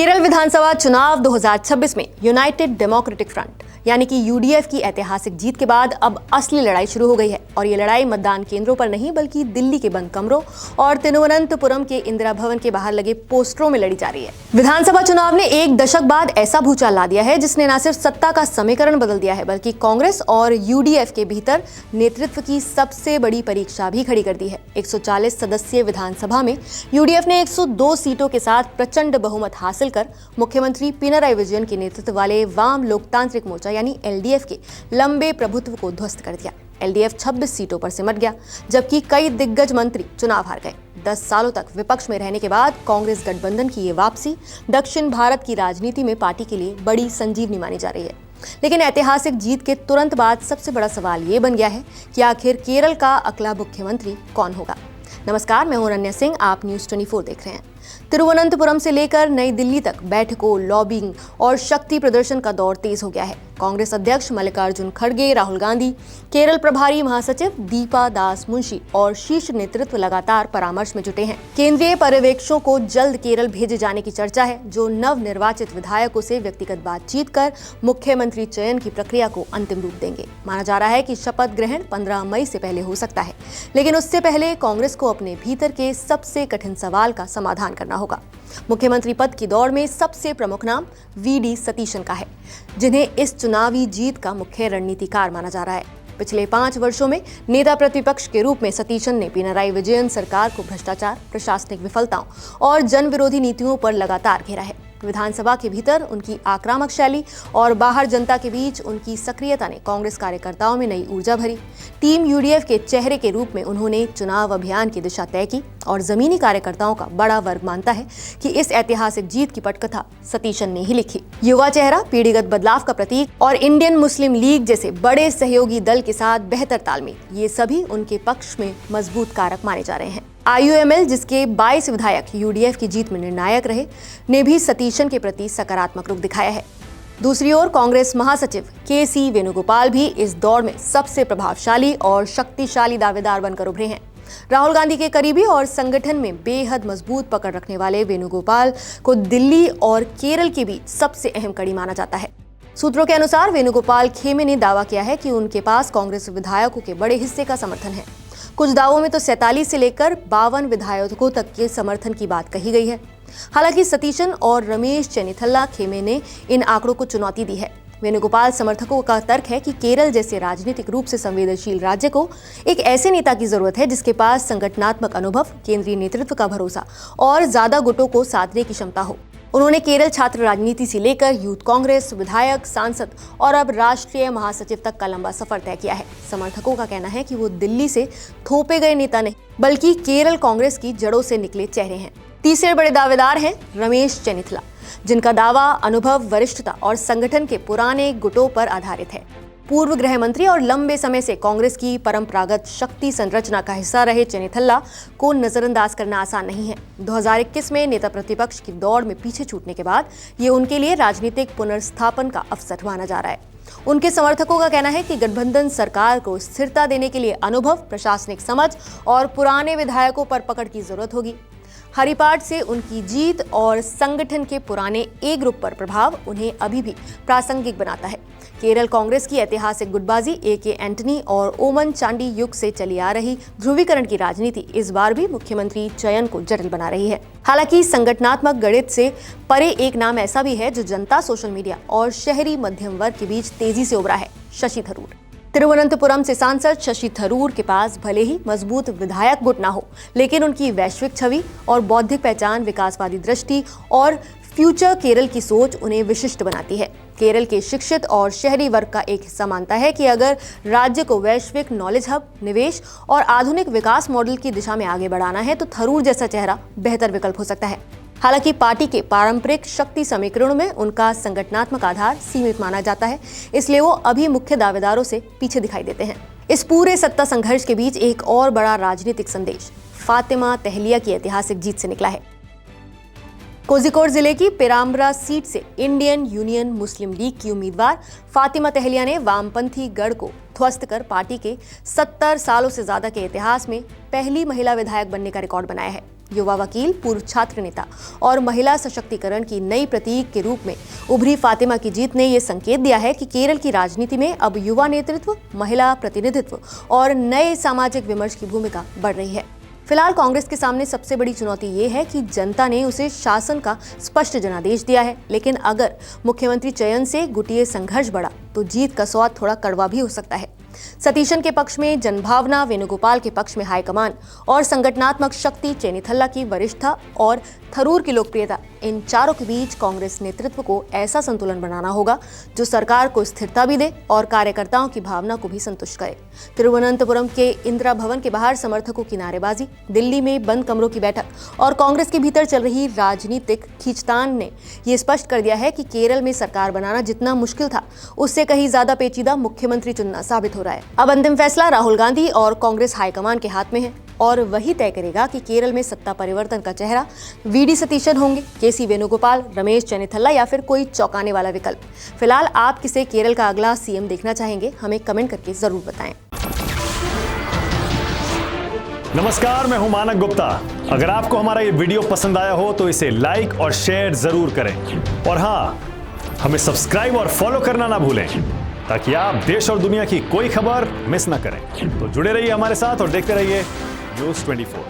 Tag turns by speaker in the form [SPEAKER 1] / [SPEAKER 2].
[SPEAKER 1] केरल विधानसभा चुनाव 2026 में United democratic front यानी कि यूडीएफ की ऐतिहासिक जीत के बाद अब असली लड़ाई शुरू हो गई है। और ये लड़ाई मतदान केंद्रों पर नहीं बल्कि दिल्ली के बंद कमरों और तिरुवनंतपुरम के इंदिरा भवन के बाहर लगे पोस्टरों में लड़ी जा रही है। विधानसभा चुनाव ने एक दशक बाद ऐसा भूचाल ला दिया है जिसने न सिर्फ सत्ता का समीकरण बदल दिया है बल्कि कांग्रेस और यूडीएफ के भीतर नेतृत्व की सबसे बड़ी परीक्षा भी खड़ी कर दी है। 140 सदस्यीय विधानसभा में यूडीएफ ने 102 सीटों के साथ प्रचंड बहुमत हासिल कर मुख्यमंत्री पिनराई विजयन के नेतृत्व वाले वाम लोकतांत्रिक मोर्चा यानी एलडीएफ के लंबे प्रभुत्व को ध्वस्त कर दिया। एलडीएफ 26 सीटों पर सिमट गया जबकि कई दिग्गज मंत्री चुनाव हार गए। 10 सालों तक विपक्ष में रहने के बाद कांग्रेस गठबंधन की ये वापसी दक्षिण भारत की राजनीति में पार्टी के लिए बड़ी संजीवनी मानी जा रही है। लेकिन ऐतिहासिक जीत के तुरंत बाद सबसे बड़ा सवाल ये बन गया है कि आखिर केरल का अगला मुख्यमंत्री कौन होगा। नमस्कार, मैं हूं अनन्या सिंह, आप न्यूज़ 24 देख रहे हैं। तिरुवनंतपुरम से लेकर नई दिल्ली तक बैठकों, लॉबिंग और शक्ति प्रदर्शन का दौर तेज हो गया है। कांग्रेस अध्यक्ष मल्लिकार्जुन खड़गे, राहुल गांधी, केरल प्रभारी महासचिव दीपा दास मुंशी और शीर्ष नेतृत्व लगातार परामर्श में जुटे हैं। केंद्रीय पर्यवेक्षकों को जल्द केरल भेजे जाने की चर्चा है जो नव निर्वाचित विधायकों से व्यक्तिगत बातचीत कर मुख्यमंत्री चयन की प्रक्रिया को अंतिम रूप देंगे। माना जा रहा है कि शपथ ग्रहण 15 मई से पहले हो सकता है, लेकिन उससे पहले कांग्रेस को अपने भीतर के सबसे कठिन सवाल का समाधान करना होगा। मुख्यमंत्री पद की दौड़ में सबसे प्रमुख नाम वीडी सतीशन का है, जिन्हें इस चुनावी जीत का मुख्य रणनीतिकार माना जा रहा है। पिछले 5 वर्षों में नेता प्रतिपक्ष के रूप में सतीशन ने पिनराई विजयन सरकार को भ्रष्टाचार, प्रशासनिक विफलताओं और जन विरोधी नीतियों पर लगातार घेरा है। विधानसभा के भीतर उनकी आक्रामक शैली और बाहर जनता के बीच उनकी सक्रियता ने कांग्रेस कार्यकर्ताओं में नई ऊर्जा भरी। टीम यूडीएफ के चेहरे के रूप में उन्होंने चुनाव अभियान की दिशा तय की और जमीनी कार्यकर्ताओं का बड़ा वर्ग मानता है कि इस ऐतिहासिक जीत की पटकथा सतीशन ने ही लिखी। युवा चेहरा, पीढ़ीगत बदलाव का प्रतीक और इंडियन मुस्लिम लीग जैसे बड़े सहयोगी दल के साथ बेहतर तालमेल, ये सभी उनके पक्ष में मजबूत कारक माने जा रहे हैं। आईयूएमएल, जिसके 22 विधायक यूडीएफ की जीत में निर्णायक रहे, ने भी सतीशन के प्रति सकारात्मक रुख दिखाया है। दूसरी ओर कांग्रेस महासचिव के.सी. वेणुगोपाल भी इस दौर में सबसे प्रभावशाली और शक्तिशाली दावेदार बनकर उभरे हैं। राहुल गांधी के करीबी और संगठन में बेहद मजबूत पकड़ रखने वाले वेणुगोपाल को दिल्ली और केरल के बीच सबसे अहम कड़ी माना जाता है। सूत्रों के अनुसार वेणुगोपाल खेमे ने दावा किया है कि उनके पास कांग्रेस विधायकों के बड़े हिस्से का समर्थन है। कुछ दावों में तो 47 से लेकर 52 विधायकों तक के समर्थन की बात कही गई है। हालांकि सतीशन और रमेश चेन्निथल्ला खेमे ने इन आंकड़ों को चुनौती दी है। वेणुगोपाल समर्थकों का तर्क है कि केरल जैसे राजनीतिक रूप से संवेदनशील राज्य को एक ऐसे नेता की जरूरत है जिसके पास संगठनात्मक अनुभव, केंद्रीय नेतृत्व का भरोसा और ज्यादा गुटों को साधने की क्षमता हो। उन्होंने केरल छात्र राजनीति से लेकर यूथ कांग्रेस, विधायक, सांसद और अब राष्ट्रीय महासचिव तक का लंबा सफर तय किया है। समर्थकों का कहना है कि वो दिल्ली से थोपे गए नेता नहीं बल्कि केरल कांग्रेस की जड़ों से निकले चेहरे हैं। तीसरे बड़े दावेदार हैं रमेश चेन्निथल्ला, जिनका दावा अनुभव, वरिष्ठता और संगठन के पुराने गुटों पर आधारित है। पूर्व गृह मंत्री और लंबे समय से कांग्रेस की परंपरागत शक्ति संरचना का हिस्सा रहे चेन्निथल्ला को नजरअंदाज करना आसान नहीं है। 2021 में नेता प्रतिपक्ष की दौड़ में पीछे छूटने के बाद ये उनके लिए राजनीतिक पुनर्स्थापन का अवसर माना जा रहा है। उनके समर्थकों का कहना है कि गठबंधन सरकार को स्थिरता देने के लिए अनुभव, प्रशासनिक समझ और पुराने विधायकों पर पकड़ की जरूरत होगी। हरिपाठ से उनकी जीत और संगठन के पुराने ए ग्रुप पर प्रभाव उन्हें अभी भी प्रासंगिक बनाता है। केरल कांग्रेस की ऐतिहासिक गुटबाजी, ए.के. एंटनी और ओमन चांडी युग से चली आ रही ध्रुवीकरण की राजनीति इस बार भी मुख्यमंत्री चयन को जटिल बना रही है। हालांकि संगठनात्मक गणित से परे एक नाम ऐसा भी है जो जनता, सोशल मीडिया और शहरी मध्यम वर्ग के बीच तेजी से उभरा है, शशि थरूर। तिरुवनंतपुरम से सांसद शशि थरूर के पास भले ही मजबूत विधायक गुट ना हो, लेकिन उनकी वैश्विक छवि और बौद्धिक पहचान, विकासवादी दृष्टि और फ्यूचर केरल की सोच उन्हें विशिष्ट बनाती है। केरल के शिक्षित और शहरी वर्ग का एक हिस्सा मानता है कि अगर राज्य को वैश्विक नॉलेज हब, निवेश और आधुनिक विकास मॉडल की दिशा में आगे बढ़ाना है तो थरूर जैसा चेहरा बेहतर विकल्प हो सकता है। हालांकि पार्टी के पारंपरिक शक्ति समीकरणों में उनका संगठनात्मक आधार सीमित माना जाता है, इसलिए वो अभी मुख्य दावेदारों से पीछे दिखाई देते हैं। इस पूरे सत्ता संघर्ष के बीच एक और बड़ा राजनीतिक संदेश फातिमा तहलिया की ऐतिहासिक जीत से निकला है। कोझिकोड जिले की पेराम्ब्रा सीट से इंडियन यूनियन मुस्लिम लीग की उम्मीदवार फातिमा तहलिया ने वामपंथी गढ़ को ध्वस्त कर पार्टी के 70 सालों से ज्यादा के इतिहास में पहली महिला विधायक बनने का रिकॉर्ड बनाया है। युवा वकील, पूर्व छात्र नेता और महिला सशक्तिकरण की नई प्रतीक के रूप में उभरी फातिमा की जीत ने ये संकेत दिया है कि केरल की राजनीति में अब युवा नेतृत्व, महिला प्रतिनिधित्व और नए सामाजिक विमर्श की भूमिका बढ़ रही है। फिलहाल कांग्रेस के सामने सबसे बड़ी चुनौती ये है कि जनता ने उसे शासन का स्पष्ट जनादेश दिया है, लेकिन अगर मुख्यमंत्री चयन से गुटिये संघर्ष बढ़ा तो जीत का स्वाद थोड़ा कड़वा भी हो सकता है। सतीशन के पक्ष में जनभावना, वेणुगोपाल के पक्ष में हाईकमान और संगठनात्मक शक्ति, चेनिथल्ला की वरिष्ठता और थरूर की लोकप्रियता, इन चारों के बीच कांग्रेस नेतृत्व को ऐसा संतुलन बनाना होगा जो सरकार को स्थिरता भी दे और कार्यकर्ताओं की भावना को भी संतुष्ट करे। तिरुवनंतपुरम के इंदिरा भवन के बाहर समर्थकों की नारेबाजी, दिल्ली में बंद कमरों की बैठक और कांग्रेस के भीतर चल रही राजनीतिक खींचतान ने यह स्पष्ट कर दिया है कि केरल में सरकार बनाना जितना मुश्किल था, उससे कहीं ज्यादा पेचीदा मुख्यमंत्री चुनना साबित हो रहा है। अब अंतिम फैसला राहुल गांधी और कांग्रेस हाईकमान के हाथ में है और वही तय करेगा कि केरल में सत्ता परिवर्तन का चेहरा वीडी सतीशन होंगे, केसी वेणुगोपाल, रमेश चेनिथल्ला या फिर कोई चौंकाने वाला विकल्प। फिलहाल आप किसे केरल का अगला सीएम देखना चाहेंगे, हमें कमेंट करके जरूर बताएं।
[SPEAKER 2] नमस्कार, मैं हूं मानक गुप्ता। अगर आपको हमारा ये वीडियो पसंद आया हो तो इसे लाइक और शेयर जरूर करें और हाँ, हमें सब्सक्राइब और फॉलो करना ना भूलें ताकि आप देश और दुनिया की कोई खबर मिस ना करें। तो जुड़े रहिए हमारे साथ और देखते रहिए न्यूज़ 24।